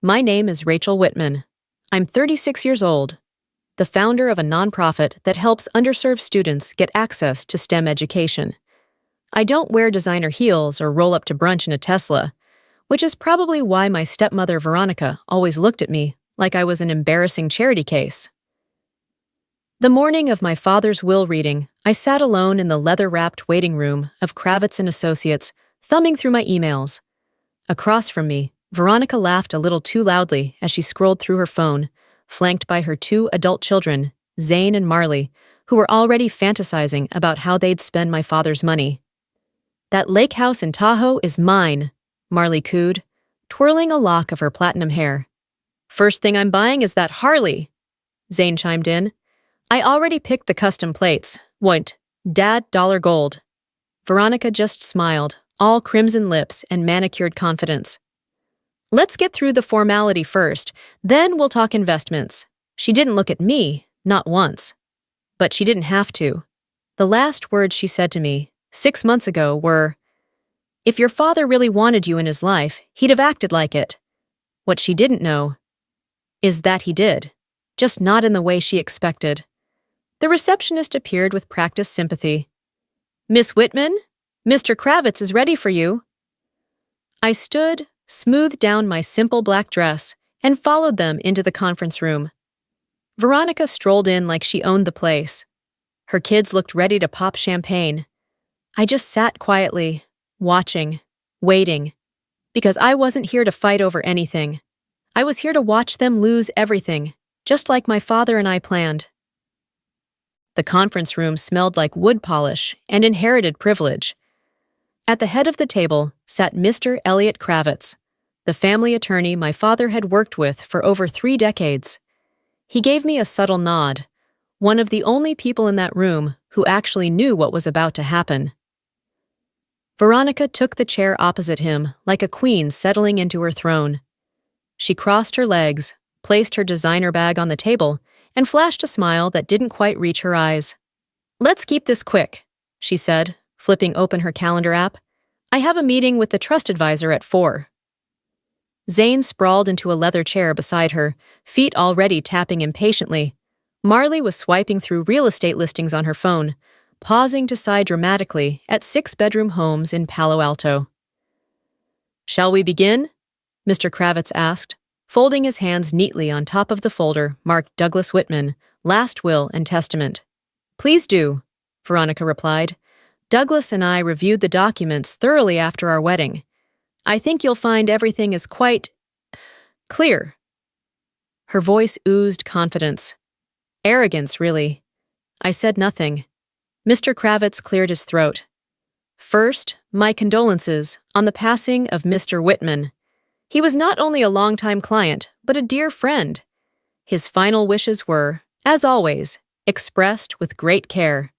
My name is Rachel Whitman. I'm 36 years old, the founder of a nonprofit that helps underserved students get access to STEM education. I don't wear designer heels or roll up to brunch in a Tesla, which is probably why my stepmother Veronica always looked at me like I was an embarrassing charity case. The morning of my father's will reading, I sat alone in the leather-wrapped waiting room of Kravitz & Associates, thumbing through my emails. Across from me, Veronica laughed a little too loudly as she scrolled through her phone, flanked by her two adult children, Zane and Marley, who were already fantasizing about how they'd spend my father's money. "That lake house in Tahoe is mine," Marley cooed, twirling a lock of her platinum hair. "First thing I'm buying is that Harley," Zane chimed in. "I already picked the custom plates. What? Dad, dollar gold." Veronica just smiled, all crimson lips and manicured confidence. "Let's get through the formality first, then we'll talk investments." She didn't look at me, not once. But she didn't have to. The last words she said to me, 6 months ago, were, "If your father really wanted you in his life, he'd have acted like it." What she didn't know is that he did, just not in the way she expected. The receptionist appeared with practiced sympathy. "Miss Whitman, Mr. Kravitz is ready for you." I stood, smoothed down my simple black dress, and followed them into the conference room. Veronica strolled in like she owned the place. Her kids looked ready to pop champagne. I just sat quietly, watching, waiting, because I wasn't here to fight over anything. I was here to watch them lose everything, just like my father and I planned. The conference room smelled like wood polish and inherited privilege. At the head of the table sat Mr. Elliot Kravitz, the family attorney my father had worked with for over 3 decades. He gave me a subtle nod, one of the only people in that room who actually knew what was about to happen. Veronica took the chair opposite him like a queen settling into her throne. She crossed her legs, placed her designer bag on the table, and flashed a smile that didn't quite reach her eyes. "Let's keep this quick," she said, flipping open her calendar app. "I have a meeting with the trust advisor at 4. Zane sprawled into a leather chair beside her, feet already tapping impatiently. Marley was swiping through real estate listings on her phone, pausing to sigh dramatically at 6-bedroom homes in Palo Alto. "Shall we begin?" Mr. Kravitz asked, folding his hands neatly on top of the folder marked Douglas Whitman, Last Will and Testament. "Please do," Veronica replied. "Douglas and I reviewed the documents thoroughly after our wedding. I think you'll find everything is quite clear." Her voice oozed confidence. Arrogance, really. I said nothing. Mr. Kravitz cleared his throat. "First, my condolences on the passing of Mr. Whitman. He was not only a longtime client, but a dear friend. His final wishes were, as always, expressed with great care."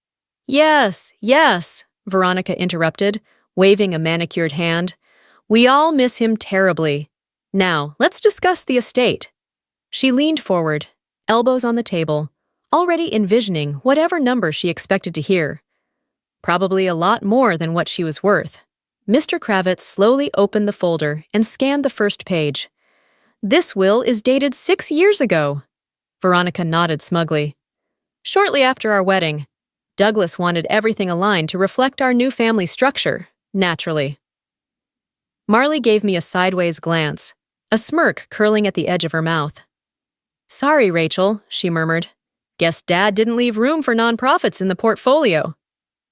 Yes, Veronica interrupted, waving a manicured hand. "We all miss him terribly. Now, let's discuss the estate." She leaned forward, elbows on the table, already envisioning whatever number she expected to hear. Probably a lot more than what she was worth. Mr. Kravitz slowly opened the folder and scanned the first page. "This will is dated 6 years ago." Veronica nodded smugly. "Shortly after our wedding, Douglas wanted everything aligned to reflect our new family structure, naturally." Marley gave me a sideways glance, a smirk curling at the edge of her mouth. "Sorry, Rachel," she murmured. "Guess Dad didn't leave room for nonprofits in the portfolio."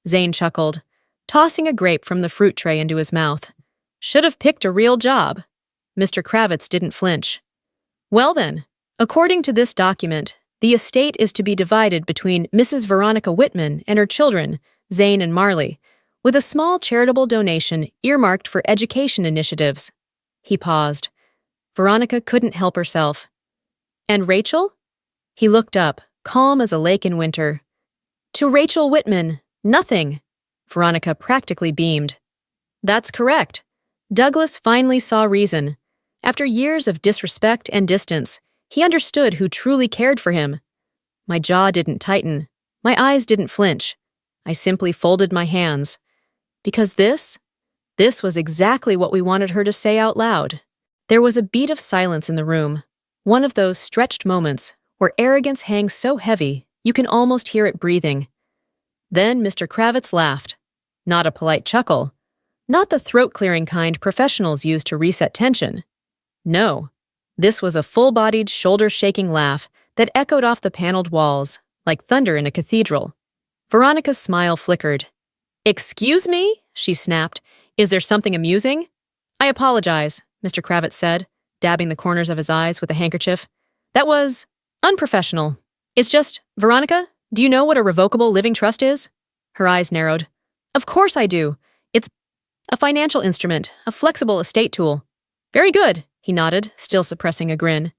Zane chuckled, tossing a grape from the fruit tray into his mouth. "Should have picked a real job." Mr. Kravitz didn't flinch. "Well then, according to this document, the estate is to be divided between Mrs. Veronica Whitman and her children, Zane and Marley, with a small charitable donation earmarked for education initiatives." He paused. Veronica couldn't help herself. "And Rachel?" He looked up, calm as a lake in winter. "To Rachel Whitman, nothing." Veronica practically beamed. "That's correct." Douglas finally saw reason. After years of disrespect and distance, he understood who truly cared for him. My jaw didn't tighten. My eyes didn't flinch. I simply folded my hands. Because this was exactly what we wanted her to say out loud. There was a beat of silence in the room, one of those stretched moments where arrogance hangs so heavy you can almost hear it breathing. Then Mr. Kravitz laughed. Not a polite chuckle. Not the throat-clearing kind professionals use to reset tension. No, this was a full-bodied, shoulder-shaking laugh that echoed off the paneled walls, like thunder in a cathedral. Veronica's smile flickered. "Excuse me?" she snapped. "Is there something amusing?" "I apologize," Mr. Kravitz said, dabbing the corners of his eyes with a handkerchief. "That was unprofessional. It's just, Veronica, do you know what a revocable living trust is?" Her eyes narrowed. "Of course I do. It's a financial instrument, a flexible estate tool." "Very good," he nodded, still suppressing a grin.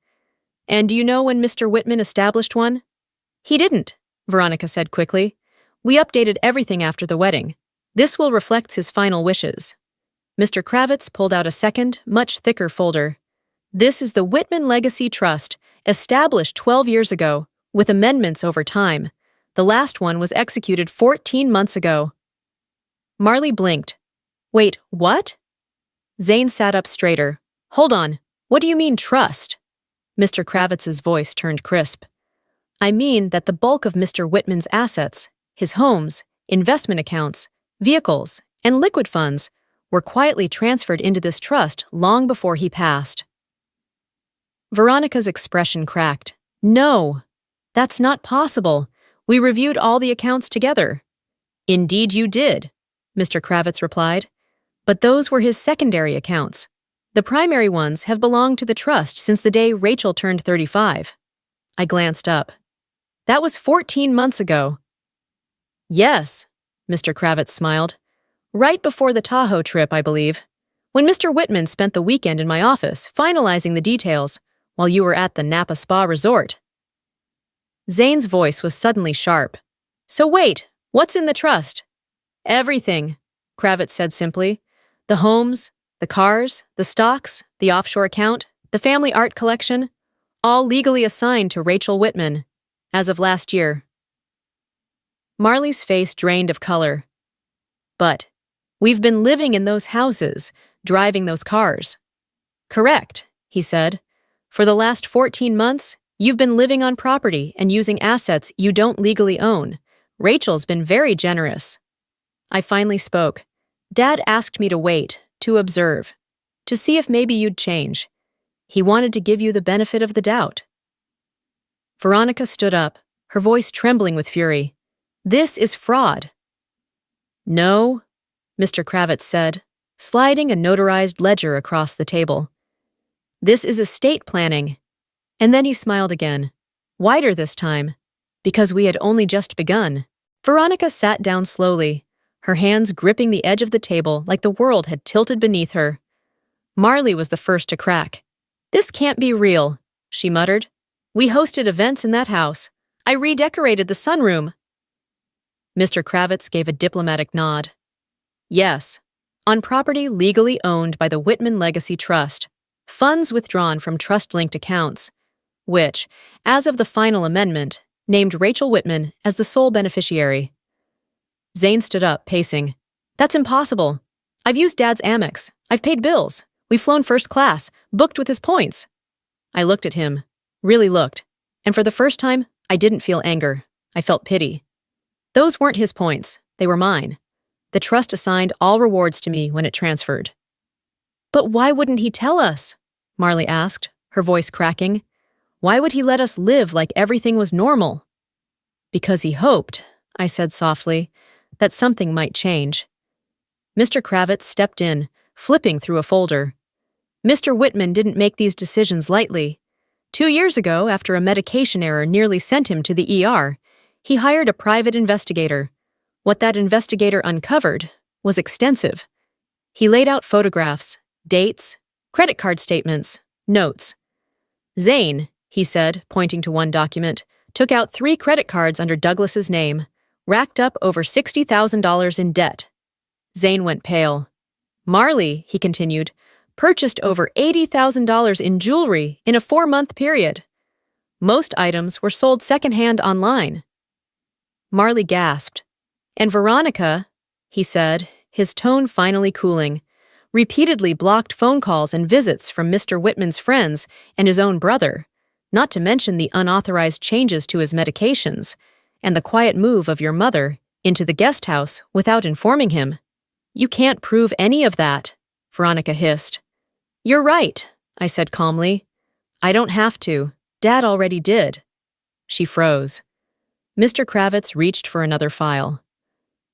"And do you know when Mr. Whitman established one?" "He didn't," Veronica said quickly. "We updated everything after the wedding. This will reflect his final wishes." Mr. Kravitz pulled out a second, much thicker folder. "This is the Whitman Legacy Trust, established 12 years ago, with amendments over time. The last one was executed 14 months ago." Marley blinked. "Wait, what?" Zane sat up straighter. "Hold on. What do you mean, trust?" Mr. Kravitz's voice turned crisp. "I mean that the bulk of Mr. Whitman's assets, his homes, investment accounts, vehicles, and liquid funds, were quietly transferred into this trust long before he passed." Veronica's expression cracked. "No, that's not possible. We reviewed all the accounts together." "Indeed you did," Mr. Kravitz replied. "But those were his secondary accounts. The primary ones have belonged to the trust since the day Rachel turned 35. I glanced up. "That was 14 months ago." "Yes," Mr. Kravitz smiled. "Right before the Tahoe trip, I believe. When Mr. Whitman spent the weekend in my office finalizing the details while you were at the Napa Spa Resort." Zane's voice was suddenly sharp. "So wait, what's in the trust?" "Everything," Kravitz said simply. "The homes, the cars, the stocks, the offshore account, the family art collection, all legally assigned to Rachel Whitman, as of last year." Marley's face drained of color. "But we've been living in those houses, driving those cars." "Correct," he said. "For the last 14 months, you've been living on property and using assets you don't legally own. Rachel's been very generous." I finally spoke. "Dad asked me to wait, to observe, to see if maybe you'd change. He wanted to give you the benefit of the doubt." Veronica stood up, her voice trembling with fury. "This is fraud." "No," Mr. Kravitz said, sliding a notarized ledger across the table. "This is estate planning." And then he smiled again, wider this time, because we had only just begun. Veronica sat down slowly, her hands gripping the edge of the table like the world had tilted beneath her. Marley was the first to crack. "This can't be real," she muttered. "We hosted events in that house. I redecorated the sunroom." Mr. Kravitz gave a diplomatic nod. "Yes, on property legally owned by the Whitman Legacy Trust, funds withdrawn from trust-linked accounts, which, as of the final amendment, named Rachel Whitman as the sole beneficiary." Zane stood up, pacing. "That's impossible. I've used Dad's Amex. I've paid bills. We've flown first class, booked with his points." I looked at him, really looked, and for the first time, I didn't feel anger. I felt pity. Those weren't his points. They were mine. The trust assigned all rewards to me when it transferred. "But why wouldn't he tell us?" Marley asked, her voice cracking. "Why would he let us live like everything was normal?" "Because he hoped," I said softly, "that something might change." Mr. Kravitz stepped in, flipping through a folder. "Mr. Whitman didn't make these decisions lightly. 2 years ago, after a medication error nearly sent him to the ER, he hired a private investigator. What that investigator uncovered was extensive. He laid out photographs, dates, credit card statements, notes. Zane," he said, pointing to one document, "took out 3 credit cards under Douglas's name, racked up over $60,000 in debt." Zane went pale. "Marley," he continued, "purchased over $80,000 in jewelry in a 4-month period. Most items were sold secondhand online." Marley gasped. "And Veronica," he said, his tone finally cooling, repeatedly blocked phone calls and visits from Mr. Whitman's friends and his own brother, not to mention the unauthorized changes to his medications, and the quiet move of your mother into the guest house without informing him. You can't prove any of that, Veronica hissed. You're right, I said calmly. I don't have to. Dad already did. She froze. Mr. Kravitz reached for another file.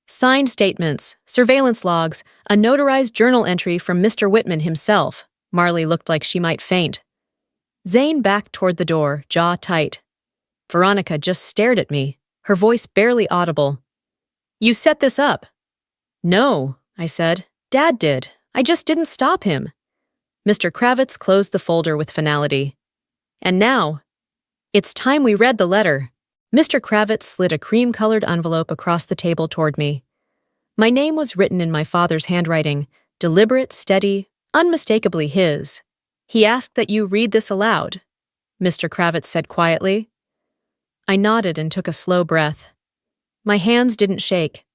Signed statements, surveillance logs, a notarized journal entry from Mr. Whitman himself. Marley looked like she might faint. Zane backed toward the door, jaw tight. Veronica just stared at me, her voice barely audible. You set this up. No, I said. Dad did. I just didn't stop him. Mr. Kravitz closed the folder with finality. And now, it's time we read the letter. Mr. Kravitz slid a cream-colored envelope across the table toward me. My name was written in my father's handwriting, deliberate, steady, unmistakably his. He asked that you read this aloud, Mr. Kravitz said quietly. I nodded and took a slow breath. My hands didn't shake.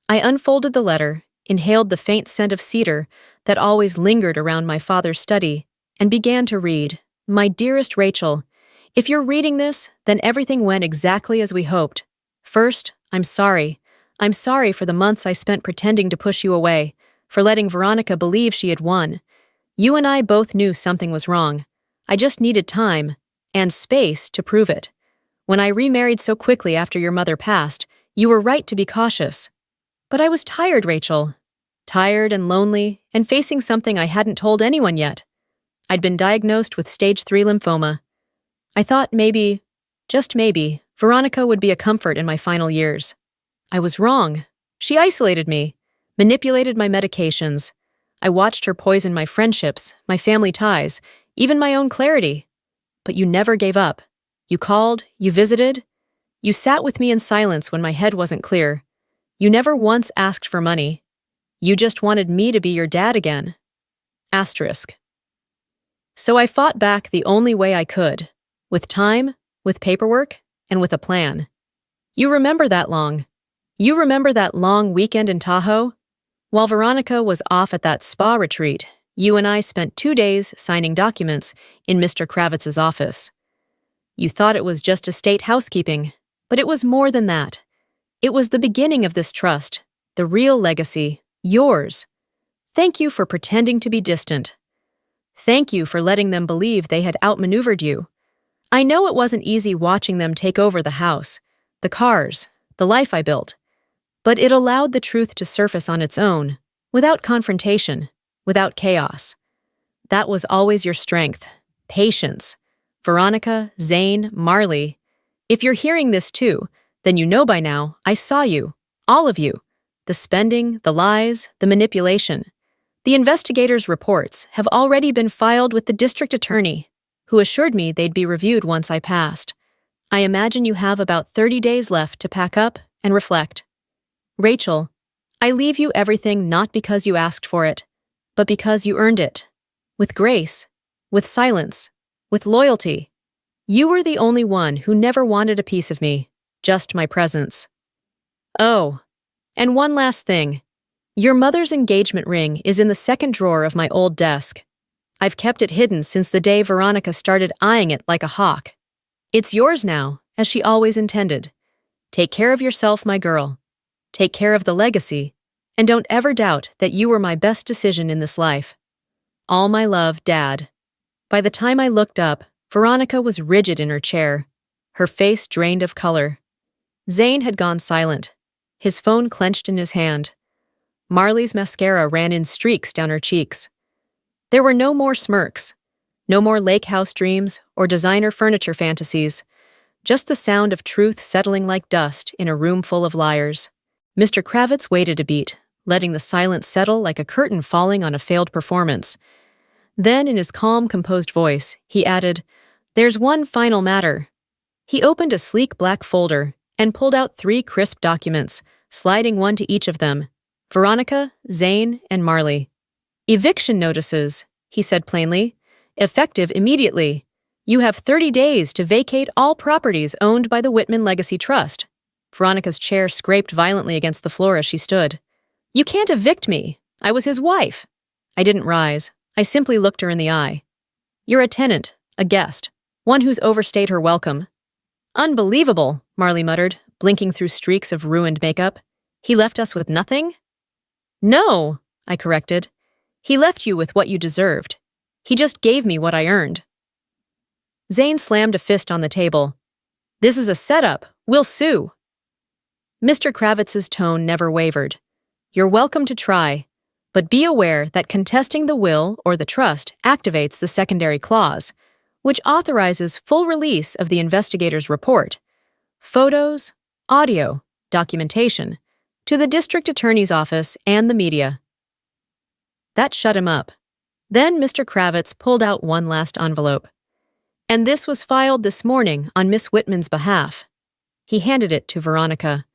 I unfolded the letter, inhaled the faint scent of cedar that always lingered around my father's study, and began to read. My dearest Rachel, if you're reading this, then everything went exactly as we hoped. First, I'm sorry. I'm sorry for the months I spent pretending to push you away, for letting Veronica believe she had won. You and I both knew something was wrong. I just needed time and space to prove it. When I remarried so quickly after your mother passed, you were right to be cautious. But I was tired, Rachel. Tired and lonely, and facing something I hadn't told anyone yet. I'd been diagnosed with stage 3 lymphoma. I thought maybe, just maybe, Veronica would be a comfort in my final years. I was wrong. She isolated me, manipulated my medications. I watched her poison my friendships, my family ties, even my own clarity. But you never gave up. You called, you visited. You sat with me in silence when my head wasn't clear. You never once asked for money. You just wanted me to be your dad again. Asterisk. So I fought back the only way I could, with time, with paperwork, and with a plan. You remember that long weekend in Tahoe? While Veronica was off at that spa retreat, you and I spent 2 days signing documents in Mr. Kravitz's office. You thought it was just estate housekeeping, but it was more than that. It was the beginning of this trust, the real legacy, yours. Thank you for pretending to be distant. Thank you for letting them believe they had outmaneuvered you. I know it wasn't easy watching them take over the house, the cars, the life I built, but it allowed the truth to surface on its own, without confrontation, without chaos. That was always your strength, patience. Veronica, Zane, Marley. If you're hearing this too, then you know by now I saw you, all of you. The spending, the lies, the manipulation. The investigators' reports have already been filed with the district attorney, who assured me they'd be reviewed once I passed. I imagine you have about 30 days left to pack up and reflect. Rachel, I leave you everything not because you asked for it, but because you earned it. With grace, with silence, with loyalty. You were the only one who never wanted a piece of me, just my presence. Oh, and one last thing. Your mother's engagement ring is in the second drawer of my old desk. I've kept it hidden since the day Veronica started eyeing it like a hawk. It's yours now, as she always intended. Take care of yourself, my girl. Take care of the legacy, and don't ever doubt that you were my best decision in this life. All my love, Dad. By the time I looked up, Veronica was rigid in her chair, her face drained of color. Zane had gone silent, his phone clenched in his hand. Marley's mascara ran in streaks down her cheeks. There were no more smirks, no more lake house dreams or designer furniture fantasies, just the sound of truth settling like dust in a room full of liars. Mr. Kravitz waited a beat, letting the silence settle like a curtain falling on a failed performance. Then, in his calm, composed voice, he added, "There's one final matter." He opened a sleek black folder and pulled out 3 crisp documents, sliding one to each of them, Veronica, Zane, and Marley. "Eviction notices," he said plainly, "effective immediately. You have 30 days to vacate all properties owned by the Whitman Legacy Trust." Veronica's chair scraped violently against the floor as she stood. "You can't evict me. I was his wife. I didn't rise. I simply looked her in the eye. You're a tenant, a guest, one who's overstayed her welcome. Unbelievable, Marley muttered, blinking through streaks of ruined makeup. He left us with nothing? No, I corrected. He left you with what you deserved. He just gave me what I earned. Zane slammed a fist on the table. This is a setup. We'll sue. Mr. Kravitz's tone never wavered. You're welcome to try, but be aware that contesting the will or the trust activates the secondary clause, which authorizes full release of the investigator's report, photos, audio, documentation, to the district attorney's office and the media. That shut him up. Then Mr. Kravitz pulled out one last envelope. And this was filed this morning on Miss Whitman's behalf. He handed it to Veronica.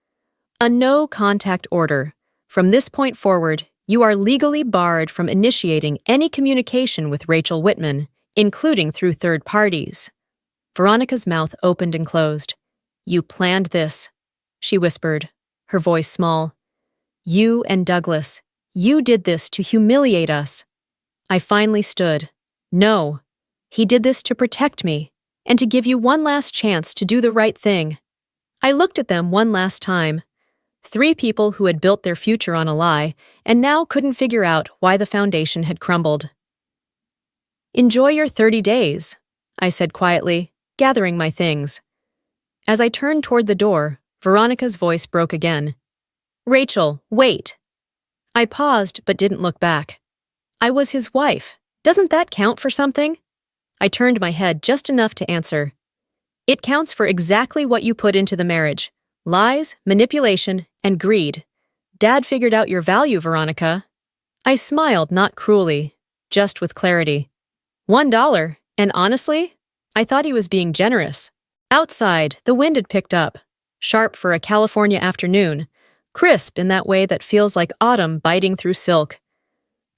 A no-contact order. From this point forward, you are legally barred from initiating any communication with Rachel Whitman, including through third parties. Veronica's mouth opened and closed. You planned this, she whispered, her voice small. You and Douglas, you did this to humiliate us. I finally stood. No, he did this to protect me and to give you one last chance to do the right thing. I looked at them one last time. 3 people who had built their future on a lie and now couldn't figure out why the foundation had crumbled. Enjoy your 30 days, I said quietly, gathering my things. As I turned toward the door, Veronica's voice broke again. Rachel, wait. I paused but didn't look back. I was his wife. Doesn't that count for something? I turned my head just enough to answer. It counts for exactly what you put into the marriage. Lies, manipulation, and greed. Dad figured out your value, Veronica. I smiled not cruelly, just with clarity. $1, and honestly, I thought he was being generous. Outside, the wind had picked up, sharp for a California afternoon, crisp in that way that feels like autumn biting through silk.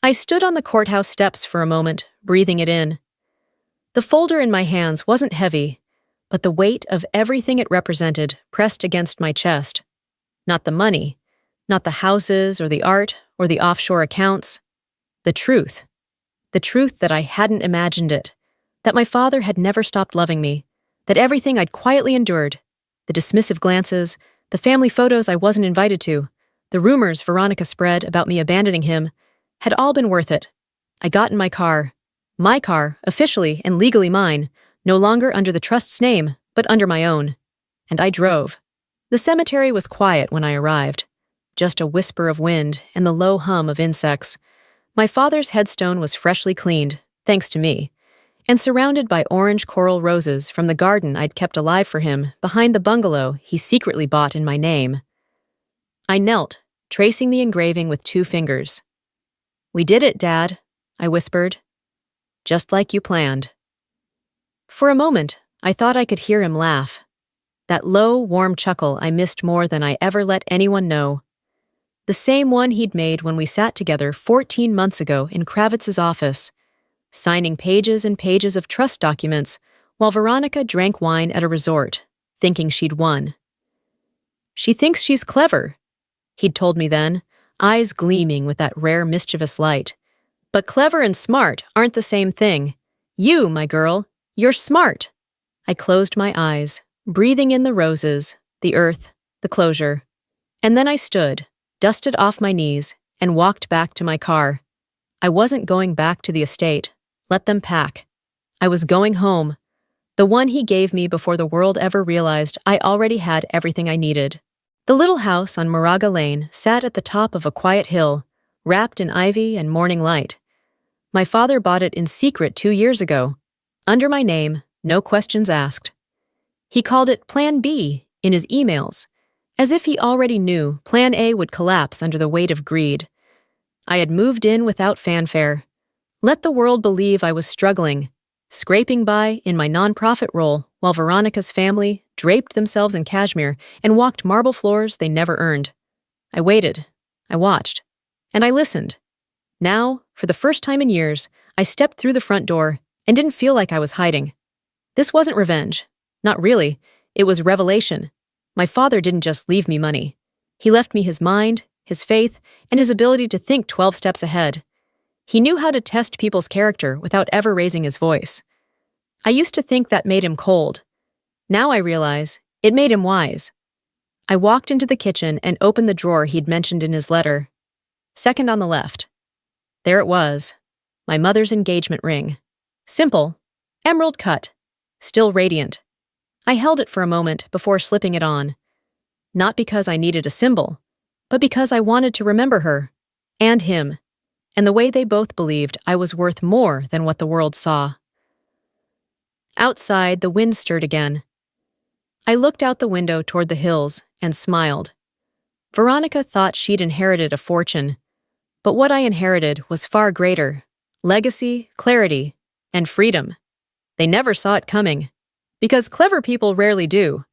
I stood on the courthouse steps for a moment, breathing it in. The folder in my hands wasn't heavy, but the weight of everything it represented pressed against my chest. Not the money, not the houses or the art or the offshore accounts. The truth. The truth that I hadn't imagined it, that my father had never stopped loving me, that everything I'd quietly endured, the dismissive glances, the family photos I wasn't invited to, the rumors Veronica spread about me abandoning him, had all been worth it. I got in my car, officially and legally mine, no longer under the trust's name, but under my own. And I drove. The cemetery was quiet when I arrived. Just a whisper of wind and the low hum of insects. My father's headstone was freshly cleaned, thanks to me, and surrounded by orange coral roses from the garden I'd kept alive for him behind the bungalow he secretly bought in my name. I knelt, tracing the engraving with 2 fingers. We did it, Dad, I whispered. Just like you planned. For a moment, I thought I could hear him laugh. That low, warm chuckle I missed more than I ever let anyone know. The same one he'd made when we sat together 14 months ago in Kravitz's office, signing pages and pages of trust documents while Veronica drank wine at a resort, thinking she'd won. She thinks she's clever, he'd told me then, eyes gleaming with that rare mischievous light. But clever and smart aren't the same thing. You, my girl, you're smart. I closed my eyes, breathing in the roses, the earth, the closure. And then I stood, dusted off my knees, and walked back to my car. I wasn't going back to the estate. Let them pack. I was going home. The one he gave me before the world ever realized I already had everything I needed. The little house on Moraga Lane sat at the top of a quiet hill, wrapped in ivy and morning light. My father bought it in secret 2 years ago, under my name, no questions asked. He called it Plan B in his emails, as if he already knew Plan A would collapse under the weight of greed. I had moved in without fanfare. Let the world believe I was struggling, scraping by in my nonprofit role while Veronica's family draped themselves in cashmere and walked marble floors they never earned. I waited, I watched, and I listened. Now, for the first time in years, I stepped through the front door and didn't feel like I was hiding. This wasn't revenge. Not really. It was revelation. My father didn't just leave me money. He left me his mind, his faith, and his ability to think 12 steps ahead. He knew how to test people's character without ever raising his voice. I used to think that made him cold. Now I realize it made him wise. I walked into the kitchen and opened the drawer he'd mentioned in his letter. Second on the left. There it was, my mother's engagement ring. Simple, emerald cut, still radiant. I held it for a moment before slipping it on. Not because I needed a symbol, but because I wanted to remember her, and him, and the way they both believed I was worth more than what the world saw. Outside, the wind stirred again. I looked out the window toward the hills and smiled. Veronica thought she'd inherited a fortune, but what I inherited was far greater: legacy, clarity, and freedom. They never saw it coming, because clever people rarely do.